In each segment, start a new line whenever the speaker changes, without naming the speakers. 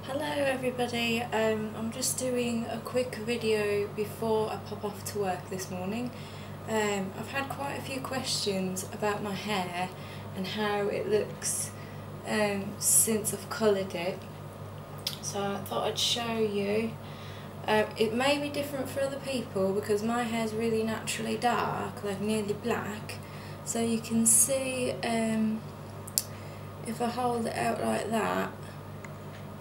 Hello everybody, I'm just doing a quick video before I pop off to work this morning. I've had quite a few questions about my hair and how it looks since I've coloured it, so I thought I'd show you. It may be different for other people because my hair's really naturally dark, like nearly black, so you can see if I hold it out like that,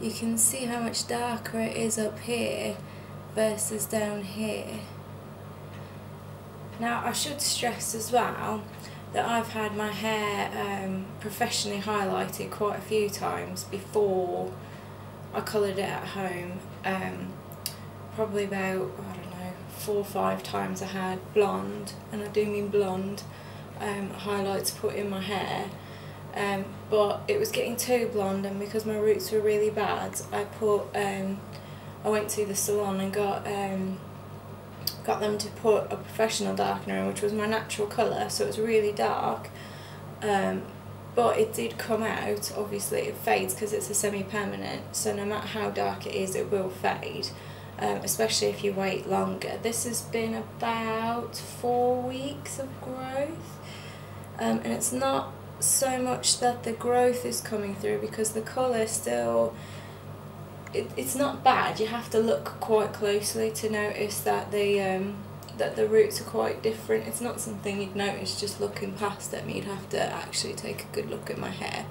you can see how much darker it is up here versus down here. Now I should stress as well that I've had my hair professionally highlighted quite a few times before I coloured it at home. Probably about, I don't know, 4 or 5 times I had blonde, and I do mean blonde, highlights put in my hair. But it was getting too blonde, and because my roots were really bad, I went to the salon and got them to put a professional darkener in, which was my natural colour, so it was really dark. But it did come out. Obviously it fades because it's a semi-permanent, so no matter how dark it is, it will fade, especially if you wait longer. This has been about 4 weeks of growth, and it's not so much that the growth is coming through because the colour still, it's not bad. You have to look quite closely to notice that the roots are quite different. It's not something you'd notice just looking past them. You'd have to actually take a good look at my hair.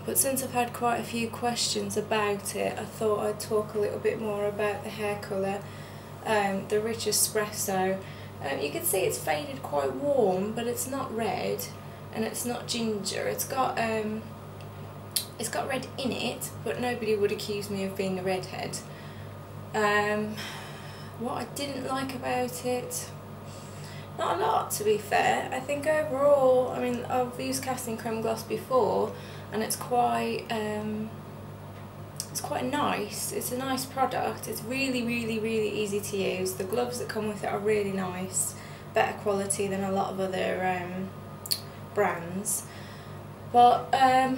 But since I've had quite a few questions about it, I thought I'd talk a little bit more about the hair colour, the rich espresso. You can see it's faded quite warm, but it's not red and it's not ginger. It's got red in it, but nobody would accuse me of being a redhead. What I didn't like about it, not a lot to be fair. I think overall, I mean, I've used casting creme gloss before, and it's quite nice. It's a nice product. It's really easy to use. The gloves that come with it are really nice, better quality than a lot of other brands. But I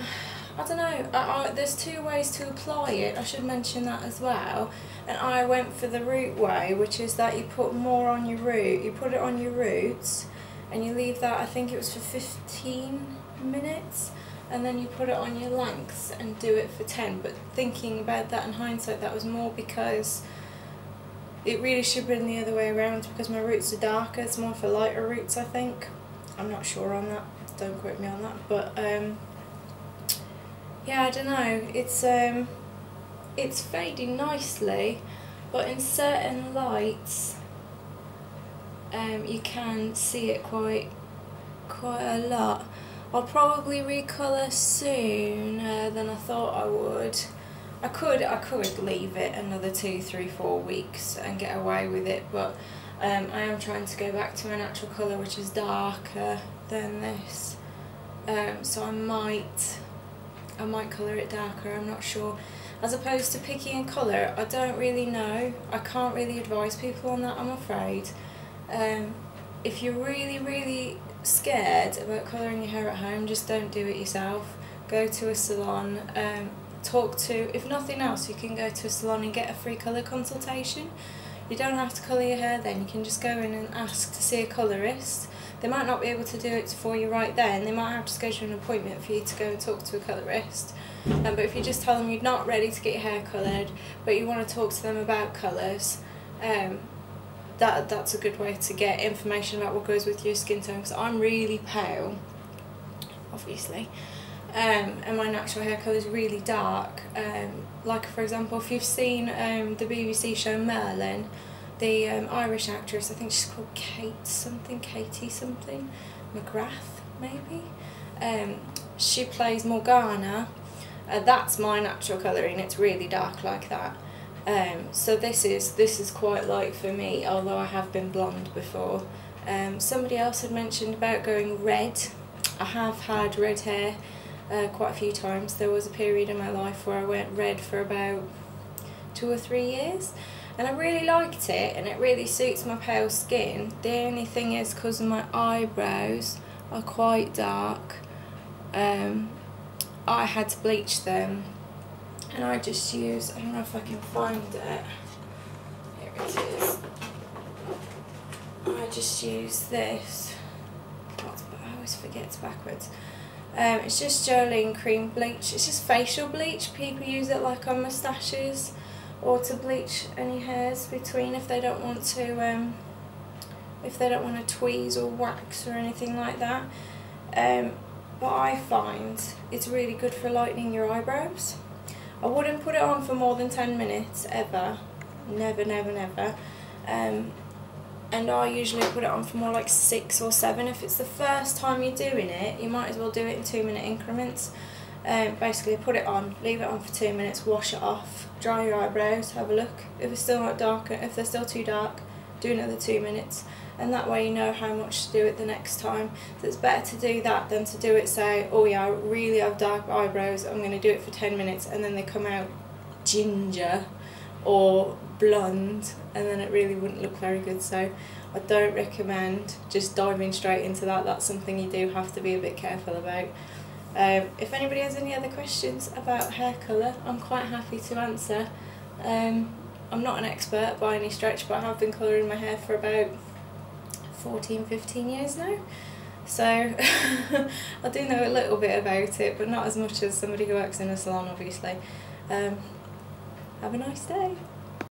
don't know, there's 2 ways to apply it. I should mention that as well. And I went for the root way, which is that you put more on your root. You put it on your roots and you leave that, I think it was for 15 minutes. And then you put it on your lengths and do it for 10. But thinking about that in hindsight, that was more because it really should have been the other way around, because my roots are darker. It's more for lighter roots, I think. I'm not sure on that, don't quote me on that. But yeah, I don't know, it's fading nicely, but in certain lights you can see it quite a lot. I'll probably recolour sooner than I thought I would. I could leave it another 2, 3, 4 weeks and get away with it, but I am trying to go back to my natural colour, which is darker than this. So I might colour it darker, I'm not sure. As opposed to picking a colour, I don't really know. I can't really advise people on that, I'm afraid. If you're really scared about colouring your hair at home, just don't do it yourself. Go to a salon, talk to, if nothing else, you can go to a salon and get a free colour consultation. You don't have to colour your hair then, you can just go in and ask to see a colourist. They might not be able to do it for you right then, they might have to schedule an appointment for you to go and talk to a colourist. But if you just tell them you're not ready to get your hair coloured, but you want to talk to them about colours, that's a good way to get information about what goes with your skin tone, because I'm really pale, obviously, and my natural hair colour is really dark. Like for example, if you've seen the BBC show Merlin, the Irish actress, I think she's called Katie something, McGrath maybe, she plays Morgana. That's my natural colouring, it's really dark like that. So this is quite light for me, although I have been blonde before. Somebody else had mentioned about going red. I have had red hair quite a few times. There was a period in my life where I went red for about 2 or 3 years, and I really liked it, and it really suits my pale skin. The only thing is, because my eyebrows are quite dark, I had to bleach them And I just use, I don't know if I can find it, here it is. I just use this, I always forget it's backwards. It's just Jolene cream bleach. It's just facial bleach. People use it like on moustaches or to bleach any hairs between if they don't want to tweeze or wax or anything like that. But I find it's really good for lightening your eyebrows. I wouldn't put it on for more than 10 minutes ever. Never, never, never. And I usually put it on for more like 6 or 7. If it's the first time you're doing it, you might as well do it in 2-minute increments. Basically put it on, leave it on for 2 minutes, wash it off, dry your eyebrows, have a look. If it's still not dark, if they're still too dark, do another 2 minutes. And that way you know how much to do it the next time. So it's better to do that than to do it, say, oh yeah, I really have dark eyebrows, I'm going to do it for 10 minutes, and then they come out ginger or blonde, and then it really wouldn't look very good. So I don't recommend just diving straight into that. That's something you do have to be a bit careful about. If anybody has any other questions about hair colour, I'm quite happy to answer. I'm not an expert by any stretch, but I have been colouring my hair for about 14-15 years now, so I do know a little bit about it, but not as much as somebody who works in a salon, obviously. Have a nice day.